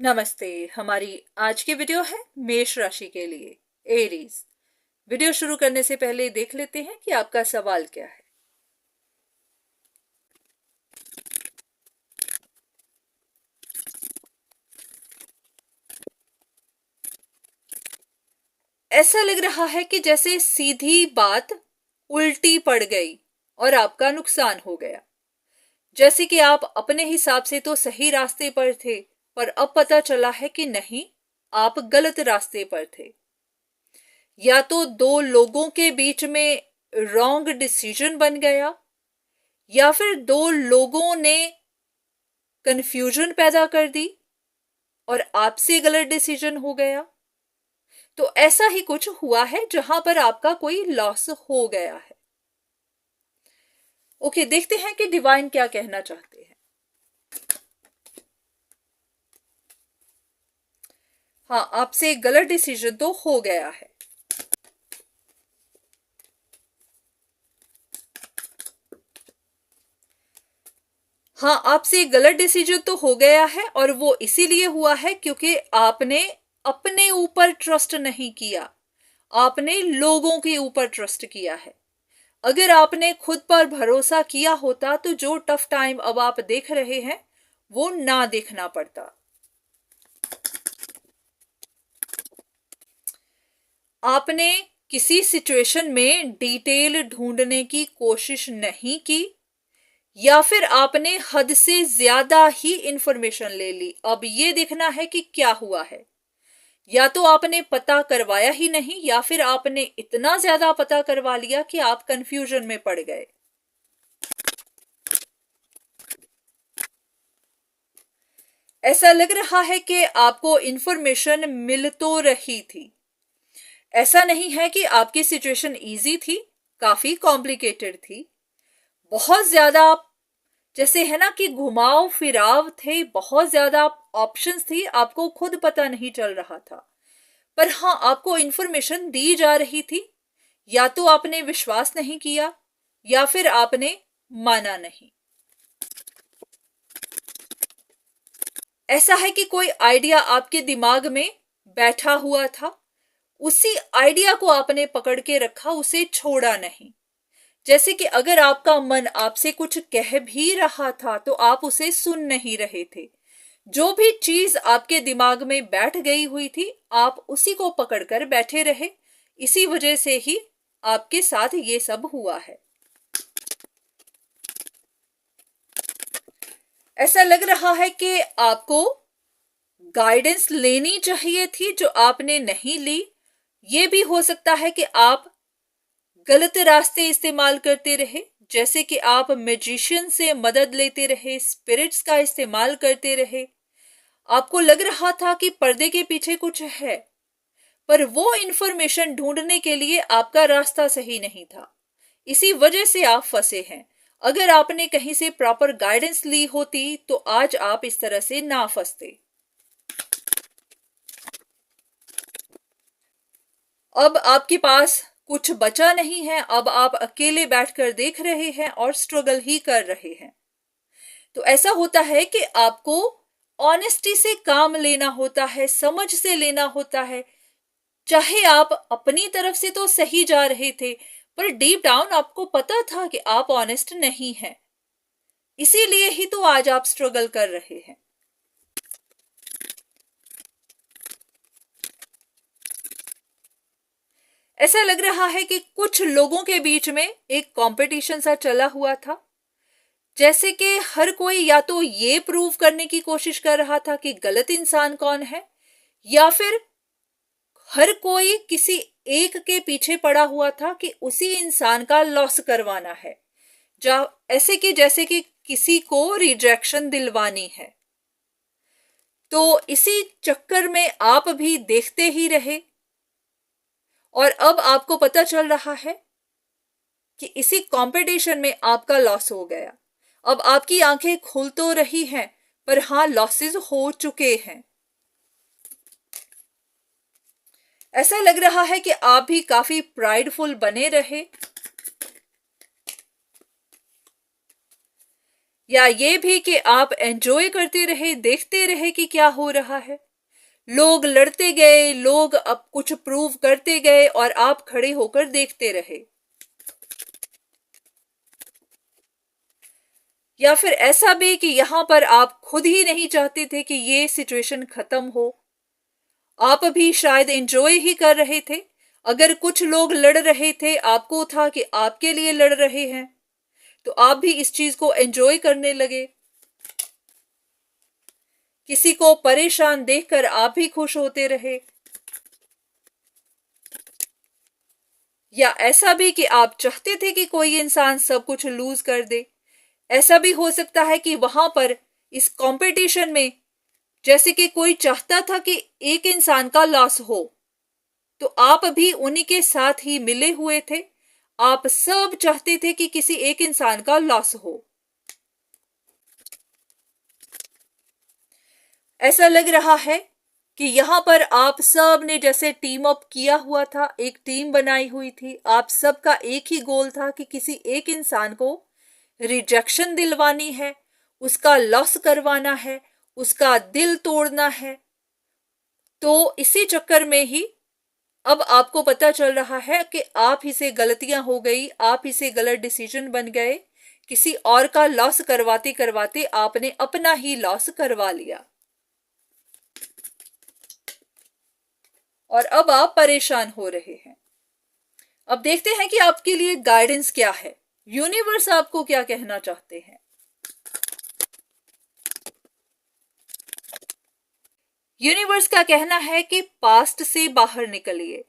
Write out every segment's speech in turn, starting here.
नमस्ते। हमारी आज की वीडियो है मेष राशि के लिए, एरीज। वीडियो शुरू करने से पहले देख लेते हैं कि आपका सवाल क्या है। ऐसा लग रहा है कि जैसे सीधी बात उल्टी पड़ गई और आपका नुकसान हो गया। जैसे कि आप अपने हिसाब से तो सही रास्ते पर थे, पर अब पता चला है कि नहीं, आप गलत रास्ते पर थे। या तो दो लोगों के बीच में रॉन्ग डिसीजन बन गया, या फिर दो लोगों ने कंफ्यूजन पैदा कर दी और आपसे गलत डिसीजन हो गया। तो ऐसा ही कुछ हुआ है जहां पर आपका कोई लॉस हो गया है। ओके, देखते हैं कि डिवाइन क्या कहना चाहते हैं। हाँ, आपसे गलत डिसीजन तो हो गया है। हाँ, आपसे गलत डिसीजन तो हो गया है, और वो इसीलिए हुआ है क्योंकि आपने अपने ऊपर ट्रस्ट नहीं किया, आपने लोगों के ऊपर ट्रस्ट किया है। अगर आपने खुद पर भरोसा किया होता तो जो टफ टाइम अब आप देख रहे हैं वो ना देखना पड़ता। आपने किसी सिचुएशन में डिटेल ढूंढने की कोशिश नहीं की, या फिर आपने हद से ज्यादा ही इंफॉर्मेशन ले ली। अब ये देखना है कि क्या हुआ है। या तो आपने पता करवाया ही नहीं, या फिर आपने इतना ज्यादा पता करवा लिया कि आप कंफ्यूजन में पड़ गए। ऐसा लग रहा है कि आपको इंफॉर्मेशन मिल तो रही थी। ऐसा नहीं है कि आपकी सिचुएशन इजी थी, काफी कॉम्प्लिकेटेड थी। बहुत ज्यादा, जैसे है ना कि घुमाव फिराव थे, बहुत ज्यादा ऑप्शंस थी, आपको खुद पता नहीं चल रहा था। पर हाँ, आपको इंफॉर्मेशन दी जा रही थी। या तो आपने विश्वास नहीं किया, या फिर आपने माना नहीं। ऐसा है कि कोई आइडिया आपके दिमाग में बैठा हुआ था, उसी आइडिया को आपने पकड़ के रखा, उसे छोड़ा नहीं। जैसे कि अगर आपका मन आपसे कुछ कह भी रहा था तो आप उसे सुन नहीं रहे थे। जो भी चीज आपके दिमाग में बैठ गई हुई थी, आप उसी को पकड़कर बैठे रहे। इसी वजह से ही आपके साथ ये सब हुआ है। ऐसा लग रहा है कि आपको गाइडेंस लेनी चाहिए थी जो आपने नहीं ली। ये भी हो सकता है कि आप गलत रास्ते इस्तेमाल करते रहे, जैसे कि आप मैजिशियन से मदद लेते रहे, स्पिरिट्स का इस्तेमाल करते रहे। आपको लग रहा था कि पर्दे के पीछे कुछ है, पर वो इंफॉर्मेशन ढूंढने के लिए आपका रास्ता सही नहीं था। इसी वजह से आप फंसे हैं। अगर आपने कहीं से प्रॉपर गाइडेंस ली होती तो आज आप इस तरह से ना फंसते। अब आपके पास कुछ बचा नहीं है, अब आप अकेले बैठकर देख रहे हैं और स्ट्रगल ही कर रहे हैं। तो ऐसा होता है कि आपको ऑनेस्टी से काम लेना होता है, समझ से लेना होता है। चाहे आप अपनी तरफ से तो सही जा रहे थे, पर डीप डाउन आपको पता था कि आप ऑनेस्ट नहीं हैं। इसीलिए ही तो आज आप स्ट्रगल कर रहे हैं। ऐसा लग रहा है कि कुछ लोगों के बीच में एक कंपटीशन सा चला हुआ था। जैसे कि हर कोई या तो ये प्रूव करने की कोशिश कर रहा था कि गलत इंसान कौन है, या फिर हर कोई किसी एक के पीछे पड़ा हुआ था कि उसी इंसान का लॉस करवाना है। ऐसे कि जैसे कि किसी को रिजेक्शन दिलवानी है। तो इसी चक्कर में आप भी देखते ही रहे, और अब आपको पता चल रहा है कि इसी कंपटीशन में आपका लॉस हो गया। अब आपकी आंखें खुल तो रही हैं, पर हाँ, लॉसेस हो चुके हैं। ऐसा लग रहा है कि आप भी काफी प्राइडफुल बने रहे। या ये भी कि आप एंजॉय करते रहे, देखते रहे कि क्या हो रहा है। लोग लड़ते गए, लोग अब कुछ प्रूव करते गए और आप खड़े होकर देखते रहे। या फिर ऐसा भी कि यहां पर आप खुद ही नहीं चाहते थे कि ये सिचुएशन खत्म हो, आप भी शायद एंजॉय ही कर रहे थे। अगर कुछ लोग लड़ रहे थे, आपको था कि आपके लिए लड़ रहे हैं, तो आप भी इस चीज को एंजॉय करने लगे। किसी को परेशान देखकर आप भी खुश होते रहे। या ऐसा भी कि आप चाहते थे कि कोई इंसान सब कुछ लूज कर दे। ऐसा भी हो सकता है कि वहां पर इस कंपटीशन में जैसे कि कोई चाहता था कि एक इंसान का लॉस हो, तो आप भी उन्हीं के साथ ही मिले हुए थे। आप सब चाहते थे कि किसी एक इंसान का लॉस हो। ऐसा लग रहा है कि यहां पर आप सब ने जैसे टीम अप किया हुआ था, एक टीम बनाई हुई थी। आप सबका एक ही गोल था कि किसी एक इंसान को रिजेक्शन दिलवानी है, उसका लॉस करवाना है, उसका दिल तोड़ना है। तो इसी चक्कर में ही अब आपको पता चल रहा है कि आप ही से गलतियां हो गई, आप ही से गलत डिसीजन बन गए। किसी और का लॉस करवाते करवाते आपने अपना ही लॉस करवा लिया और अब आप परेशान हो रहे हैं। अब देखते हैं कि आपके लिए गाइडेंस क्या है, यूनिवर्स आपको क्या कहना चाहते हैं। यूनिवर्स का कहना है कि पास्ट से बाहर निकलिए।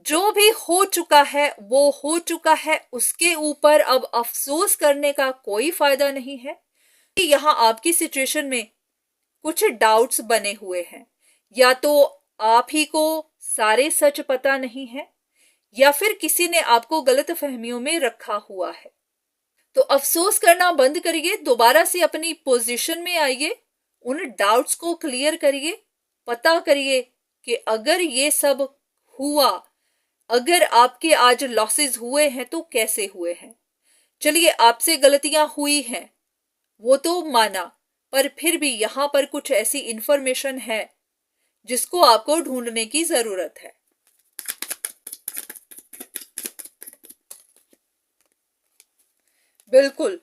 जो भी हो चुका है वो हो चुका है, उसके ऊपर अब अफसोस करने का कोई फायदा नहीं है। कि यहाँ आपकी सिचुएशन में कुछ डाउट्स बने हुए हैं। या तो आप ही को सारे सच पता नहीं है, या फिर किसी ने आपको गलत फहमियों में रखा हुआ है। तो अफसोस करना बंद करिए, दोबारा से अपनी पोजीशन में आइए, उन डाउट्स को क्लियर करिए, पता करिए कि अगर ये सब हुआ, अगर आपके आज लॉसेस हुए हैं तो कैसे हुए हैं। चलिए, आपसे गलतियां हुई हैं वो तो माना, पर फिर भी यहां पर कुछ ऐसी इंफॉर्मेशन है जिसको आपको ढूंढने की जरूरत है। बिल्कुल,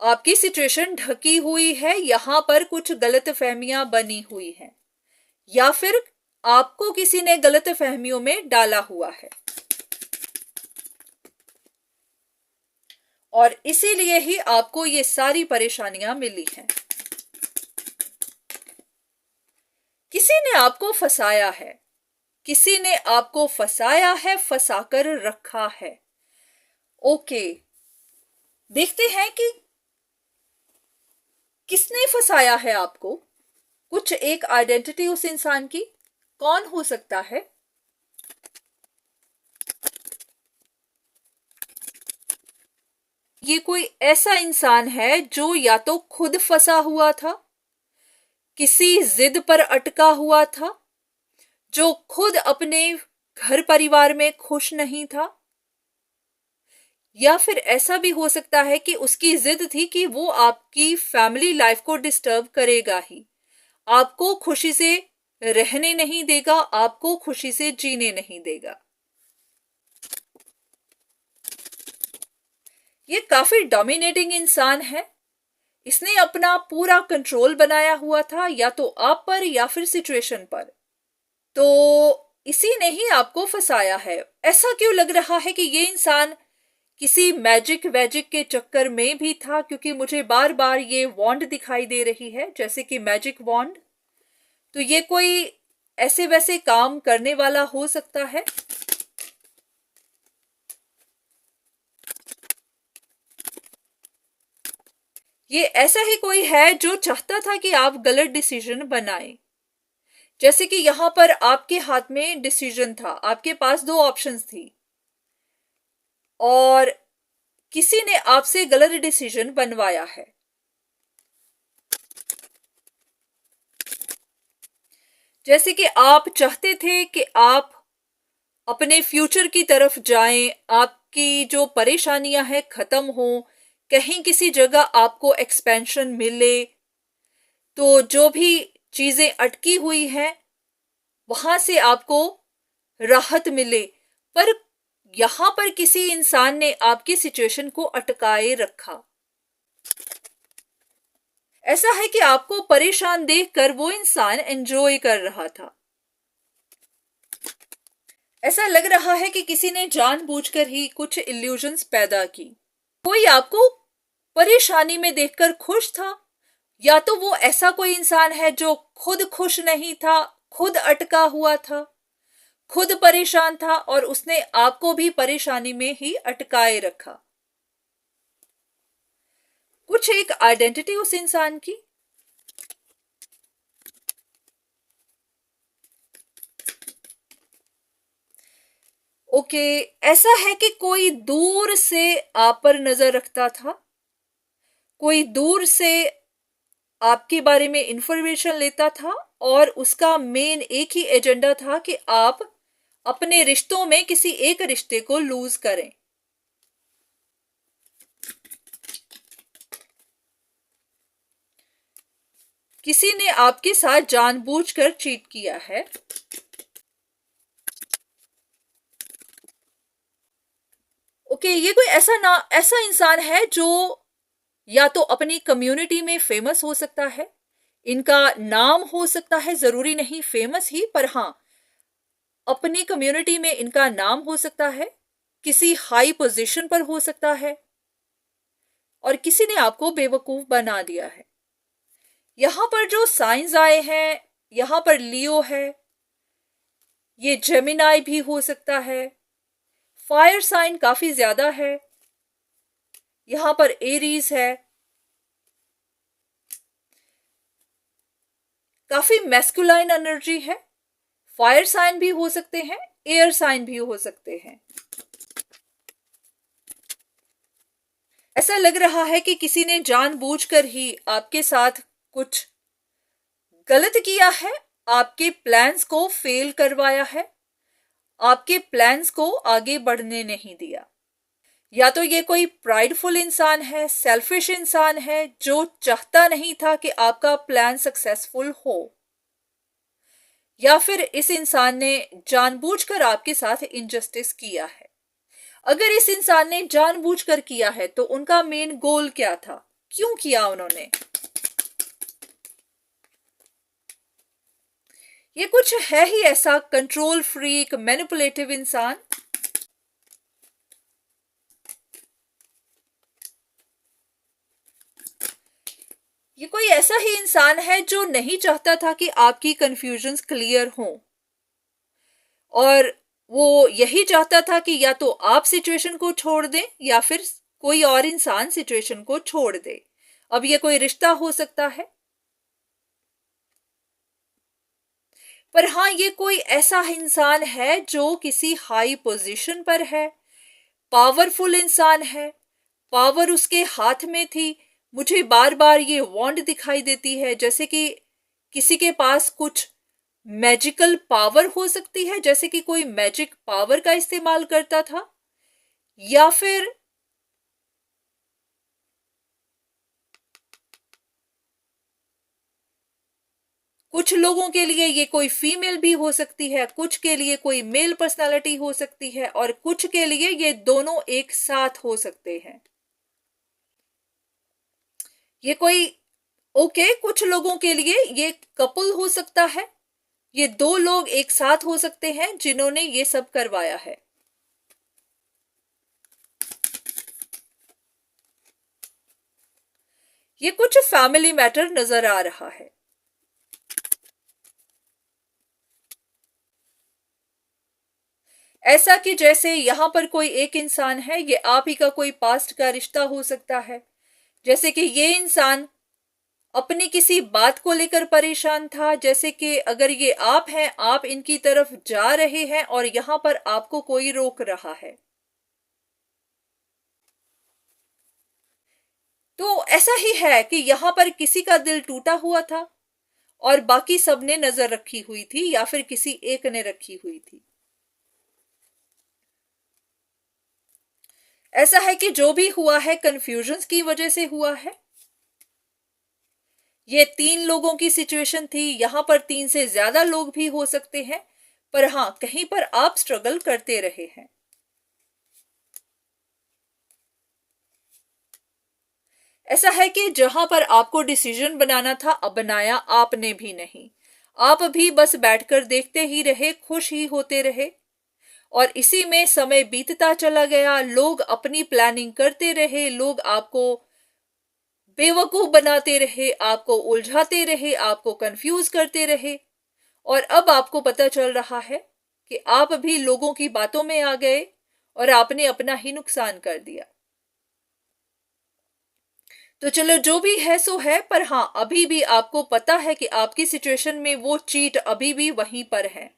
आपकी सिचुएशन ढकी हुई है, यहां पर कुछ गलत फहमियां बनी हुई हैं, या फिर आपको किसी ने गलत फहमियों में डाला हुआ है और इसीलिए ही आपको ये सारी परेशानियां मिली हैं। किसी ने आपको फंसाया है, किसी ने आपको फंसाया है, फंसाकर रखा है। ओके, देखते हैं कि किसने फंसाया है आपको। कुछ एक आइडेंटिटी उस इंसान की कौन हो सकता है। ये कोई ऐसा इंसान है जो या तो खुद फंसा हुआ था, किसी जिद पर अटका हुआ था, जो खुद अपने घर परिवार में खुश नहीं था, या फिर ऐसा भी हो सकता है कि उसकी जिद थी कि वो आपकी फैमिली लाइफ को डिस्टर्ब करेगा ही, आपको खुशी से रहने नहीं देगा, आपको खुशी से जीने नहीं देगा। ये काफी डोमिनेटिंग इंसान है, इसने अपना पूरा कंट्रोल बनाया हुआ था या तो आप पर या फिर सिचुएशन पर। तो इसी ने ही आपको फंसाया है। ऐसा क्यों लग रहा है कि ये इंसान किसी मैजिक वैजिक के चक्कर में भी था, क्योंकि मुझे बार बार ये वॉन्ड दिखाई दे रही है जैसे कि मैजिक वॉन्ड। तो ये कोई ऐसे वैसे काम करने वाला हो सकता है। ये ऐसा ही कोई है जो चाहता था कि आप गलत डिसीजन बनाएं। जैसे कि यहां पर आपके हाथ में डिसीजन था, आपके पास दो ऑप्शंस थी और किसी ने आपसे गलत डिसीजन बनवाया है। जैसे कि आप चाहते थे कि आप अपने फ्यूचर की तरफ जाएं, आपकी जो परेशानियां हैं खत्म हो, कहीं किसी जगह आपको एक्सपेंशन मिले, तो जो भी चीजें अटकी हुई हैं वहां से आपको राहत मिले। पर यहां पर किसी इंसान ने आपकी सिचुएशन को अटकाए रखा। ऐसा है कि आपको परेशान देखकर वो इंसान एंजॉय कर रहा था। ऐसा लग रहा है कि किसी ने जानबूझकर ही कुछ इल्यूजन्स पैदा की। कोई आपको परेशानी में देखकर खुश था, या तो वो ऐसा कोई इंसान है जो खुद खुश नहीं था, खुद अटका हुआ था, खुद परेशान था और उसने आपको भी परेशानी में ही अटकाए रखा। कुछ एक आइडेंटिटी उस इंसान की। ओके, ऐसा है कि कोई दूर से आप पर नजर रखता था, कोई दूर से आपके बारे में इंफॉर्मेशन लेता था और उसका मेन एक ही एजेंडा था कि आप अपने रिश्तों में किसी एक रिश्ते को लूज करें। किसी ने आपके साथ जानबूझकर चीट किया है। ओके, ये कोई ऐसा इंसान है जो या तो अपनी कम्युनिटी में फेमस हो सकता है, इनका नाम हो सकता है, जरूरी नहीं फेमस ही, पर हाँ अपनी कम्युनिटी में इनका नाम हो सकता है, किसी हाई पोजीशन पर हो सकता है और किसी ने आपको बेवकूफ बना दिया है। यहां पर जो साइंस आए हैं, यहां पर लियो है, ये जेमिनाई भी हो सकता है, फायर साइन काफी ज्यादा है, यहां पर एरीज है, काफी मैस्कुलाइन एनर्जी है। फायर साइन भी हो सकते हैं, एयर साइन भी हो सकते हैं। ऐसा लग रहा है कि किसी ने जानबूझकर ही आपके साथ कुछ गलत किया है, आपके प्लान्स को फेल करवाया है, आपके प्लान्स को आगे बढ़ने नहीं दिया। या तो ये कोई प्राइडफुल इंसान है, सेल्फिश इंसान है जो चाहता नहीं था कि आपका प्लान सक्सेसफुल हो, या फिर इस इंसान ने जानबूझकर आपके साथ इनजस्टिस किया है। अगर इस इंसान ने जानबूझकर किया है तो उनका मेन गोल क्या था, क्यों किया उन्होंने? ये कुछ है ही ऐसा कंट्रोल फ्रीक, मैनिपुलेटिव इंसान। ये कोई ऐसा ही इंसान है जो नहीं चाहता था कि आपकी कंफ्यूजन्स क्लियर हों, और वो यही चाहता था कि या तो आप सिचुएशन को छोड़ दें या फिर कोई और इंसान सिचुएशन को छोड़ दे। अब ये कोई रिश्ता हो सकता है, पर हाँ ये कोई ऐसा इंसान है जो किसी हाई पोजीशन पर है, पावरफुल इंसान है, पावर उसके हाथ में थी। मुझे बार बार ये वॉन्ड दिखाई देती है, जैसे कि किसी के पास कुछ मैजिकल पावर हो सकती है, जैसे कि कोई मैजिक पावर का इस्तेमाल करता था, या फिर कुछ लोगों के लिए ये कोई फीमेल भी हो सकती है, कुछ के लिए कोई मेल पर्सनालिटी हो सकती है और कुछ के लिए ये दोनों एक साथ हो सकते हैं। ये कोई कुछ लोगों के लिए ये कपल हो सकता है, ये दो लोग एक साथ हो सकते हैं जिन्होंने ये सब करवाया है। ये कुछ फैमिली मैटर नजर आ रहा है। ऐसा कि जैसे यहां पर कोई एक इंसान है, ये आप ही का कोई पास्ट का रिश्ता हो सकता है, जैसे कि ये इंसान अपनी किसी बात को लेकर परेशान था, जैसे कि अगर ये आप हैं, आप इनकी तरफ जा रहे हैं और यहां पर आपको कोई रोक रहा है। तो ऐसा ही है कि यहां पर किसी का दिल टूटा हुआ था और बाकी सब ने नजर रखी हुई थी या फिर किसी एक ने रखी हुई थी। ऐसा है कि जो भी हुआ है कंफ्यूजन की वजह से हुआ है। ये 3 लोगों की सिचुएशन थी, यहां पर 3 से ज्यादा लोग भी हो सकते हैं, पर हां कहीं पर आप स्ट्रगल करते रहे हैं। ऐसा है कि जहां पर आपको डिसीजन बनाना था, अब बनाया आपने भी नहीं। आप भी बस बैठकर देखते ही रहे, खुश ही होते रहे, और इसी में समय बीतता चला गया। लोग अपनी प्लानिंग करते रहे, लोग आपको बेवकूफ बनाते रहे, आपको उलझाते रहे, आपको कंफ्यूज करते रहे, और अब आपको पता चल रहा है कि आप भी लोगों की बातों में आ गए और आपने अपना ही नुकसान कर दिया। तो चलो जो भी है सो है, पर हां अभी भी आपको पता है कि आपकी सिचुएशन में वो चीट अभी भी वहीं पर है,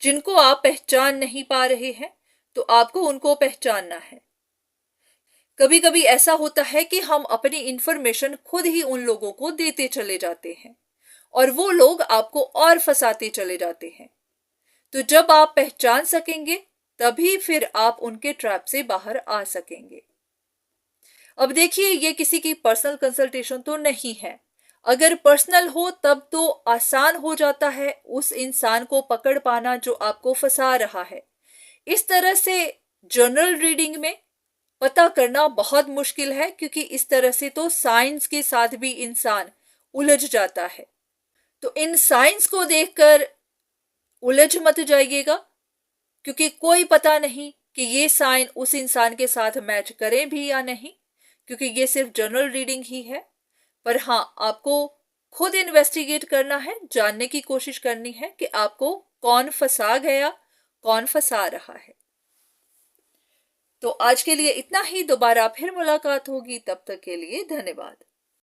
जिनको आप पहचान नहीं पा रहे हैं, तो आपको उनको पहचानना है। कभी कभी ऐसा होता है कि हम अपनी इंफॉर्मेशन खुद ही उन लोगों को देते चले जाते हैं और वो लोग आपको और फंसाते चले जाते हैं। तो जब आप पहचान सकेंगे तभी फिर आप उनके ट्रैप से बाहर आ सकेंगे। अब देखिए, ये किसी की पर्सनल कंसल्टेशन तो नहीं है। अगर पर्सनल हो तब तो आसान हो जाता है उस इंसान को पकड़ पाना जो आपको फंसा रहा है। इस तरह से जनरल रीडिंग में पता करना बहुत मुश्किल है, क्योंकि इस तरह से तो साइंस के साथ भी इंसान उलझ जाता है। तो इन साइंस को देखकर उलझ मत जाइएगा, क्योंकि कोई पता नहीं कि ये साइन उस इंसान के साथ मैच करें भी या नहीं, क्योंकि ये सिर्फ जनरल रीडिंग ही है। पर हाँ, आपको खुद इन्वेस्टिगेट करना है, जानने की कोशिश करनी है कि आपको कौन फंसा गया, कौन फंसा रहा है। तो आज के लिए इतना ही, दोबारा फिर मुलाकात होगी, तब तक के लिए धन्यवाद।